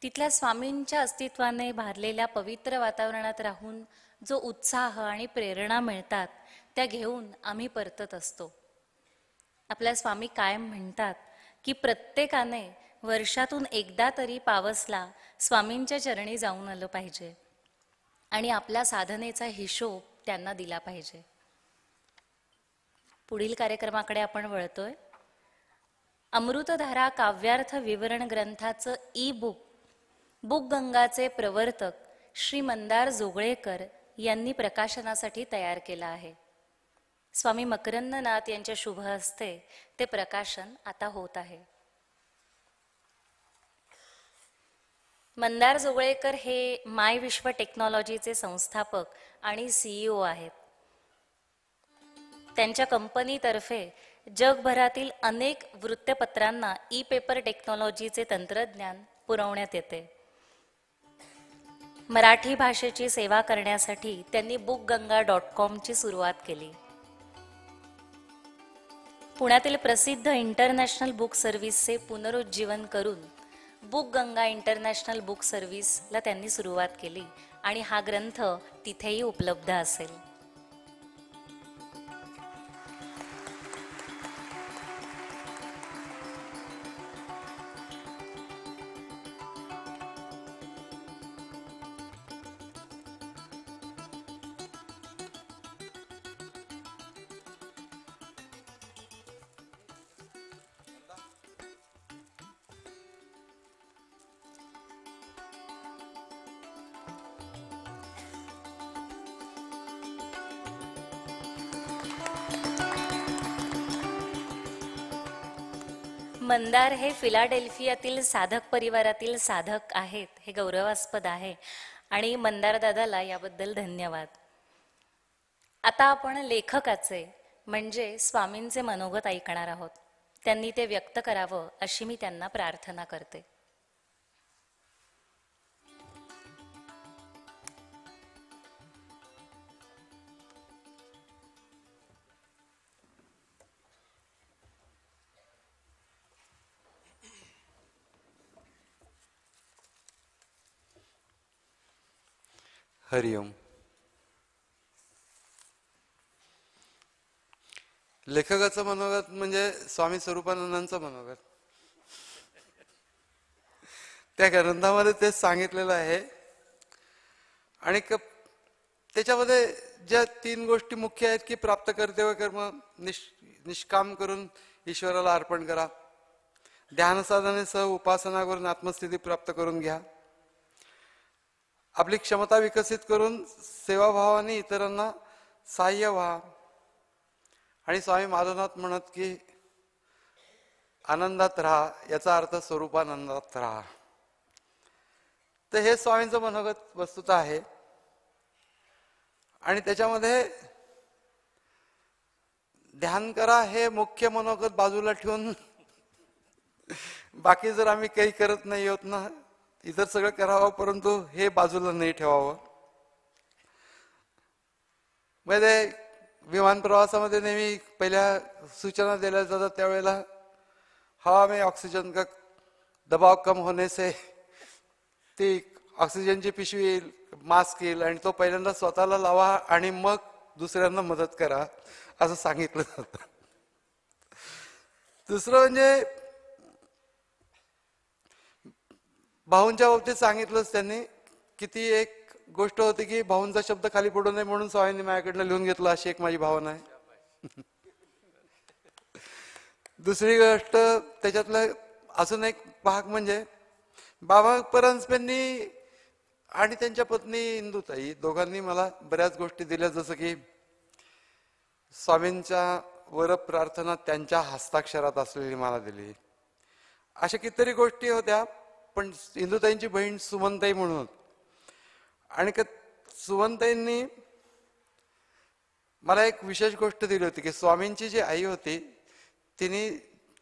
तिथल्या स्वामींच्या अस्तित्वाने भारलेल्या पवित्र वातावरणात राहून जो उत्साह आणि प्रेरणा मिळतात, त्या घेऊन आम्ही परतत असतो। आपल्या स्वामी कायम म्हणतात की प्रत्येकाने वर्षातून एकदा तरी पावसला स्वामींच्या चरणी जाऊन आलं पाहिजे आणि आपल्या साधनेचा हिशोब त्यांना दिला पाहिजे। पुढील कार्यक्रमाकडे आपण वळतोय। अमृतधारा काव्यार्थ विवरण ग्रंथाचं ई-बुक बुक गंगाचे प्रवर्तक श्री मंदार जोगळेकर यांनी प्रकाशनासाठी तयार केला आहे। स्वामी मकरंदनाथ यांच्या शुभ हस्ते ते प्रकाशन आता होत आहे। मंदार जोगळेकर हे माय विश्व टेक्नॉलॉजीचे संस्थापक आणि CEO आहेत। त्यांच्या कंपनीतर्फे जगभरातील अनेक वृत्तपत्रांना ई-पेपर टेक्नॉलॉजीचे तंत्रज्ञान पुरवण्यात येते। मराठी भाषेची सेवा करण्यासाठी त्यांनी bookganga.com ची सुरुवात केली। पुण्यातील प्रसिद्ध इंटरनॅशनल बुक सर्व्हिसचे पुनरुज्जीवन करून बुक गंगा इंटरनॅशनल बुक सर्व्हिसला त्यांनी सुरुवात केली आणि हा ग्रंथ तिथेही उपलब्ध असेल। मंदार हे फिलाडेल्फियातील साधक परिवारातील साधक आहेत, हे गौरवास्पद आहे आणि मंदार दादाला याबद्दल धन्यवाद। आता आपण लेखकाचे म्हणजे स्वामींचे मनोगत ऐकणार आहोत। त्यांनी ते व्यक्त करावं अशी मी त्यांना प्रार्थना करते।
हरिओम। लेखकाचं मनोगत म्हणजे स्वामी स्वरूपानंदांचं मनोगत। त्या ग्रंथामध्ये तेच सांगितलेलं आहे आणि त्याच्यामध्ये ज्या 3 गोष्टी मुख्य आहेत की प्राप्त कर्तव्य कर्म निष्काम करून ईश्वराला अर्पण करा, ध्यान साधनेसह उपासना करून आत्मस्थिती प्राप्त करून घ्या, आपली क्षमता विकसित करून सेवाभावाने इतरांना सहाय्य व्हा आणि स्वामी माधवनाथ म्हणत की आनंदात राहा, याचा अर्थ स्वरूपानंदात राहा। तर हे स्वामींचं मनोगत वस्तुतः आहे आणि त्याच्यामध्ये ध्यान करा हे मुख्य मनोगत बाजूला ठेवून बाकी जर आम्ही काही करत नाही होत ना, इतर सगळं करावं परंतु हे बाजूला नाही ठेवावं। म्हणजे विमान प्रवासामध्ये नेहमी पहिल्या सूचना दिल्या जातात त्यावेळेला हवा में ऑक्सीजन का दबाव कम होने से ती ऑक्सिजनची पिशवी येईल, मास्क येईल आणि तो पहिल्यांदा स्वतःला लावा आणि मग दुसऱ्यांना मदत करा असं सांगितलं जातं। दुसरं म्हणजे भाऊंच्या बाबतीत सांगितलंच त्यांनी, किती एक गोष्ट होती की भाऊंचा शब्द खाली पडू नये म्हणून स्वामींनी माझ्याकडनं लिहून घेतला, अशी एक माझी भावना आहे। दुसरी गोष्ट त्याच्यातला अजून एक भाग म्हणजे बाबा परांजपेंनी आणि त्यांच्या पत्नी इंदुताई दोघांनी मला बऱ्याच गोष्टी दिल्या, जसं की स्वामींच्या वर प्रार्थना त्यांच्या हस्ताक्षरात असलेली मला दिली. अशा कितीतरी गोष्टी होत्या. पण इंदुताईंची बहीण सुमनताई म्हणून, आणि सुमनताईंनी मला एक विशेष गोष्ट दिली होती की स्वामींची जी आई होती तिने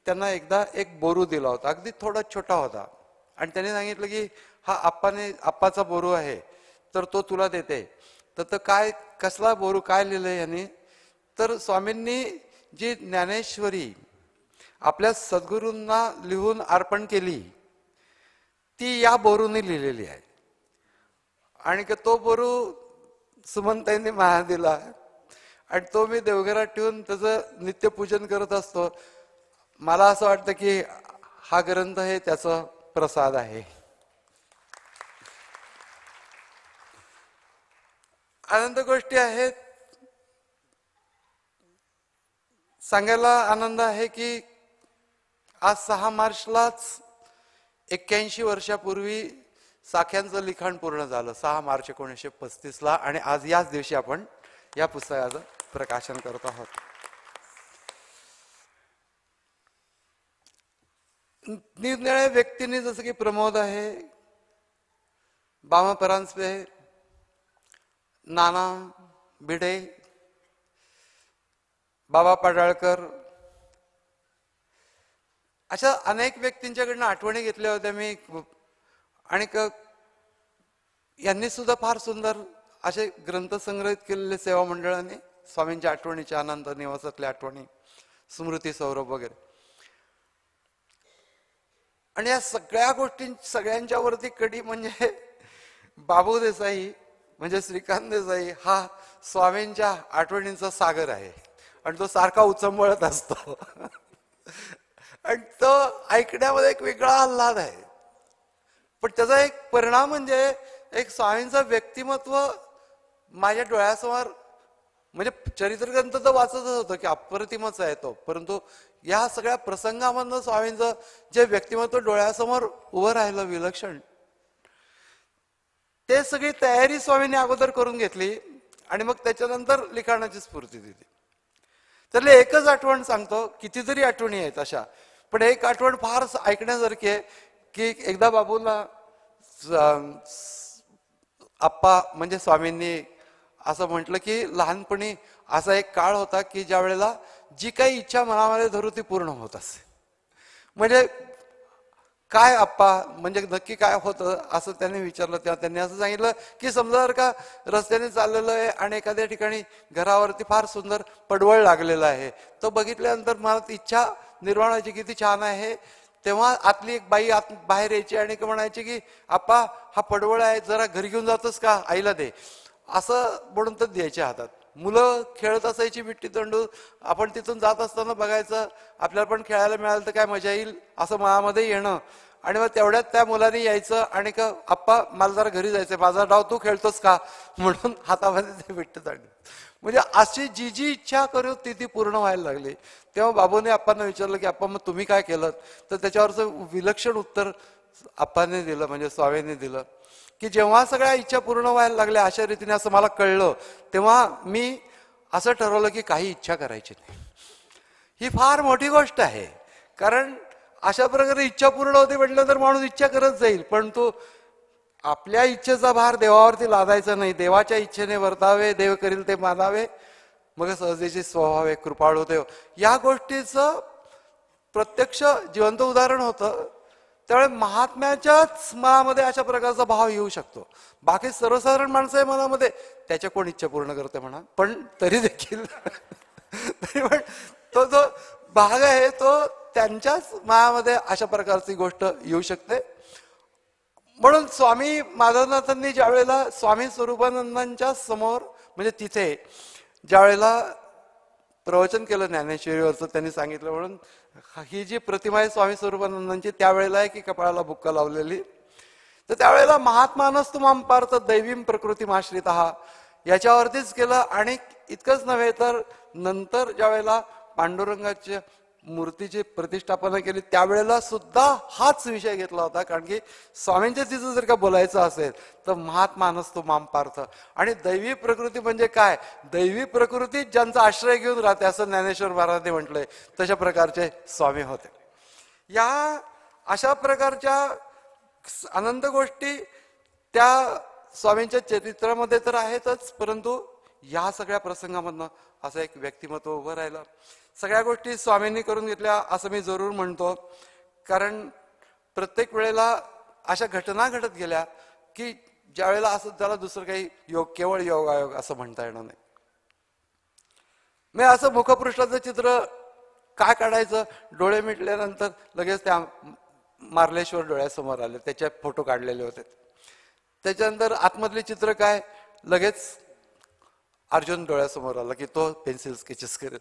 त्यांना एकदा एक बोरू दिला होता, अगदी थोडा छोटा होता, आणि त्याने सांगितलं की हा आप्पाचा बोरू आहे तर तो तुला देते. तर काय कसला बोरू, काय लिहिलंय यांनी, तर स्वामींनी जी ज्ञानेश्वरी आपल्या सद्गुरूंना लिहून अर्पण केली ती या बोरूने लिहिलेली आहे. आणि तो बोरू सुमनताईंनी मला दिला आणि तो मी देवघरात ठेवून त्याचं नित्यपूजन करत असतो. मला असं वाटतं की हा ग्रंथ हे त्याचा प्रसाद आहे. आनंद गोष्टी आहेत. सांगायला आनंद आहे की आज 6 मार्चलाच 81 वर्षापूर्वी साख्यांचं लिखाण पूर्ण झालं, 6 मार्च 1935ला, आणि आज याच दिवशी आपण या पुस्तकाचं प्रकाशन करत आहोत. निरनिराळ्या व्यक्तींनी, जसं की प्रमोद आहे, बामा परांजपे, नाना भिडे, बाबा पडाळकर, अशा अनेक व्यक्तींच्याकडनं आठवणी घेतल्या होत्या मी. आणि यांनी सुद्धा फार सुंदर असे ग्रंथ संग्रहित केलेले सेवा मंडळाने, स्वामींच्या आठवणीच्या, आनंद निवासातल्या आठवणी, स्मृती सौरभ वगैरे. आणि या सगळ्या गोष्टी सगळ्यांच्या वरती कडी म्हणजे बाबू देसाई, म्हणजे श्रीकांत देसाई, हा स्वामींच्या आठवणींचा सागर आहे आणि तो सारखा उचंबळत असतो. आणि तो ऐकण्यामध्ये एक वेगळा आल्हाद आहे. पण त्याचा एक परिणाम म्हणजे एक स्वामींचं व्यक्तिमत्व माझ्या डोळ्यासमोर, म्हणजे चरित्रग्रंथ तर वाचतच होतं की अप्रतिमच आहे तो, परंतु या सगळ्या प्रसंगामधनं स्वामींचं जे व्यक्तिमत्व डोळ्यासमोर उभं राहिलं विलक्षण, ते सगळी तयारी स्वामींनी अगोदर करून घेतली आणि मग त्याच्यानंतर लिखाणाची स्फूर्ती दिली. त्यातली एकच आठवण सांगतो, कितीतरी आठवणी आहेत अशा, पण एक आठवण फार ऐकण्यासारखी आहे की एकदा बाबूला आप्पा म्हणजे स्वामींनी असं म्हटलं की लहानपणी असा एक काळ होता की ज्या वेळेला जी काही इच्छा मनामध्ये धरू ती पूर्ण होत असे. म्हणजे काय आप्पा, म्हणजे नक्की काय होतं असं त्यांनी विचारलं. तेव्हा त्यांनी असं सांगितलं की समजा जर का रस्त्याने चाललेलं आहे आणि एखाद्या ठिकाणी घरावरती फार सुंदर पडवळ लागलेला आहे, तो बघितल्यानंतर मला इच्छा निर्माण व्हायची किती छान आहे. तेव्हा आतली एक बाई बाहेर यायची आणि म्हणायची की आप्पा हा पडवळ आहे, जरा घरी घेऊन जातोस का, आईला दे, असं म्हणून तर द्यायचे हातात. मुलं खेळत असायची विट्टी दंडू, आपण तिथून जात असताना बघायचं आपल्याला पण खेळायला मिळालं तर काय मजा येईल असं मनामध्ये येणं. आणि मग तेवढ्यात त्या मुलांनी यायचं आणि का आप्पा मला जरा घरी जायचंय, माझा डाव तू खेळतोस का, म्हणून हातामध्ये ते विट्टी दंडू. म्हणजे अशी जी जी इच्छा करू ती पूर्ण व्हायला लागली. तेव्हा बाबूने आप्पांना विचारलं की आप्पा मग तुम्ही काय केलं, तर त्याच्यावरचं विलक्षण उत्तर आप्पांनी दिलं, म्हणजे स्वामींनी दिलं की जेव्हा सगळ्या इच्छा पूर्ण व्हायला लागल्या अशा रीतीने असं मला कळलं, तेव्हा मी असं ठरवलं की काही इच्छा करायची नाही. ही फार मोठी गोष्ट आहे, कारण अशा प्रकारे इच्छा पूर्ण होते म्हटलं तर माणूस इच्छा करत जाईल, पण तो आपल्या इच्छेचा भार देवावरती लादायचा नाही. देवाच्या इच्छेने वर्तावे, देव करील ते मानावे, मग सहजेचे स्वभाव आहे कृपाळू देव. या गोष्टीचं प्रत्यक्ष जिवंत उदाहरण होतं. त्यामुळे महात्म्याच्याच मनामध्ये अशा प्रकारचा भाव येऊ शकतो. बाकी सर्वसाधारण माणसं आहे मनामध्ये, त्याच्या कोण इच्छा पूर्ण करते म्हणा, पण तरी देखील पण तो जो भाग आहे तो त्यांच्याच मनामध्ये अशा प्रकारची गोष्ट येऊ शकते. म्हणून स्वामी माधवनाथांनी ज्या वेळेला स्वामी स्वरूपानंदांच्या समोर, म्हणजे तिथे ज्या वेळेला प्रवचन केलं ज्ञानेश्वरीवरचं, त्यांनी सांगितलं म्हणून ही जी प्रतिमा आहे स्वामी स्वरूपानंदांची त्यावेळेला आहे की कपाळाला बुक्का लावलेली, तर त्यावेळेला महात्मानच तुमाम पार्थ दैवीम प्रकृतीमाश्रित याच्यावरतीच केलं. आणि इतकंच नव्हे तर नंतर ज्या वेळेला पांडुरंगाच्या मूर्तीची प्रतिष्ठापना केली त्यावेळेला सुद्धा हाच विषय घेतला होता. कारण की स्वामींच्या तिचं जर का बोलायचं असेल तर महात्मा नसतो माम पार्थ. आणि दैवी प्रकृती म्हणजे काय, दैवी प्रकृती ज्यांचा आश्रय घेऊन राहते असं ज्ञानेश्वर महाराजांनी म्हटलंय, तशा प्रकारचे स्वामी होते. या अशा प्रकारच्या अनंत गोष्टी त्या स्वामींच्या चरित्रामध्ये तर आहेतच, परंतु या सगळ्या प्रसंगामधनं असं एक व्यक्तिमत्व उभं राहिलं. सगळ्या गोष्टी स्वामींनी करून घेतल्या असं मी जरूर म्हणतो, कारण प्रत्येक वेळेला अशा घटना घडत गेल्या की ज्या वेळेला असं त्याला दुसरं काही योग, केवळ योगायोग असं म्हणता येणार नाही. मी असं मुखपृष्ठाचं चित्र काय काढायचं, डोळे मिटल्यानंतर लगेच त्या मार्लेश्वर डोळ्यासमोर आले, त्याचे फोटो काढलेले होते. त्याच्यानंतर आतमधले चित्र काय, लगेच अर्जुन डोळ्यासमोर आला की तो पेन्सिल स्केचेस करेल.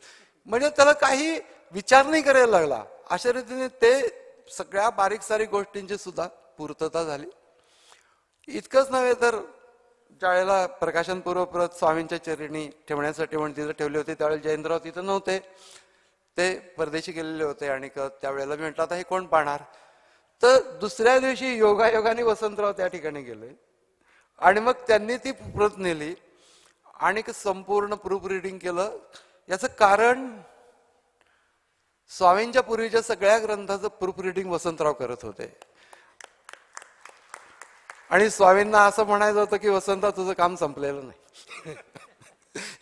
म्हणजे त्याला काही विचार नाही करायला लागला. अशा रीतीने ते सगळ्या बारीक सारीक गोष्टींची सुद्धा पूर्तता झाली. इतकंच नव्हे तर ज्यावेळेला प्रकाशन पूर्व स्वामींच्या चरणी ठेवण्यासाठी म्हणून तिथं ठेवले होते त्यावेळेला जयेंद्रराव तिथं नव्हते, ते परदेशी गेलेले होते. आणि त्यावेळेला मी म्हटलं आता हे कोण पाहणार, तर दुसऱ्या दिवशी योगायोगाने वसंतराव त्या ठिकाणी गेले आणि मग त्यांनी ती प्रत नेली आणि संपूर्ण प्रूफ रिडिंग केलं. याचं कारण स्वामींच्या पूर्वीच्या सगळ्या ग्रंथाचं प्रूफ रिडिंग वसंतराव करत होते. आणि स्वामींना असं म्हणायचं होतं की वसंतराव तुझं काम संपलेलं नाही,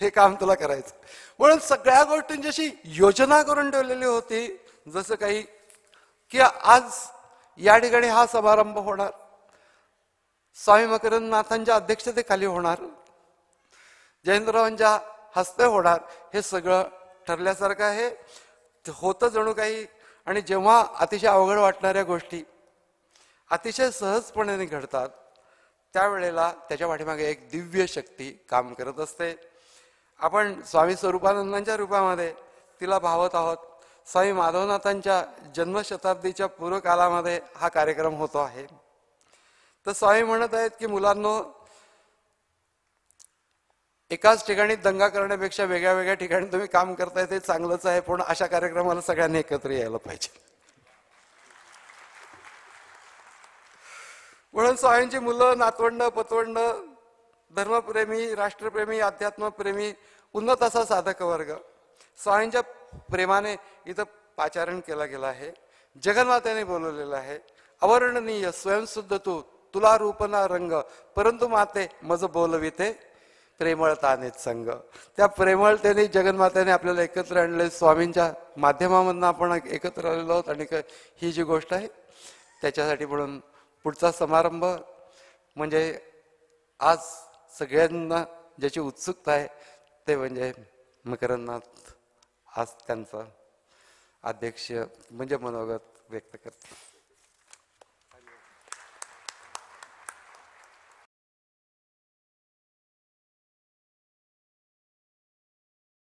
हे काम तुला करायचं. म्हणून सगळ्या गोष्टींची अशी योजना करून ठेवलेली होती. जसं काही की आज या ठिकाणी हा समारंभ होणार, स्वामी मकरंदनाथांच्या अध्यक्षतेखाली होणार, जयेंद्ररावांच्या हस्ते होणार, हे सगळं ठरल्यासारखं आहे. होतं जणू काही. आणि जेव्हा अतिशय अवघड वाटणाऱ्या गोष्टी अतिशय सहजपणे घडतात त्यावेळेला त्याच्या पाठीमागे एक दिव्य शक्ती काम करत असते. आपण स्वामी स्वरूपानंदांच्या रूपामध्ये तिला भावत आहोत. स्वामी माधवनाथांच्या जन्मशताब्दीच्या पूर्वकालामध्ये हा कार्यक्रम होतो आहे. तर स्वामी म्हणत आहेत की मुलांनो, एकाच ठिकाणी दंगा करण्यापेक्षा वेगळ्या वेगळ्या ठिकाणी तुम्ही काम करताय ते चांगलंच आहे, पण अशा कार्यक्रमाला सगळ्यांनी एकत्र यायला पाहिजे. म्हणून स्वामींची मुलं, नातवंड, पतवंड, धर्मप्रेमी, राष्ट्रप्रेमी, अध्यात्मप्रेमी, उन्नत असा साधक वर्ग, स्वामींच्या प्रेमाने इथं पाचारण केला गेला आहे. जगन्मातेने बोलवलेलं आहे, अवर्णनीय स्वयंशुद्ध तू, तुला रूप ना रंग, परंतु माते मज बोलविते प्रेमळतानेच संग. त्या प्रेमळतेने जगन्मातेने आपल्याला एकत्र आणले. स्वामींच्या माध्यमामधून आपण एकत्र आलेलो आहोत. आणि ही जी गोष्ट आहे त्याच्यासाठी म्हणून पुढचा समारंभ म्हणजे आज सगळ्यांना ज्याची उत्सुकता आहे ते म्हणजे मकरंदनाथ आज त्यांचा अध्यक्ष म्हणजे मनोगत व्यक्त करते.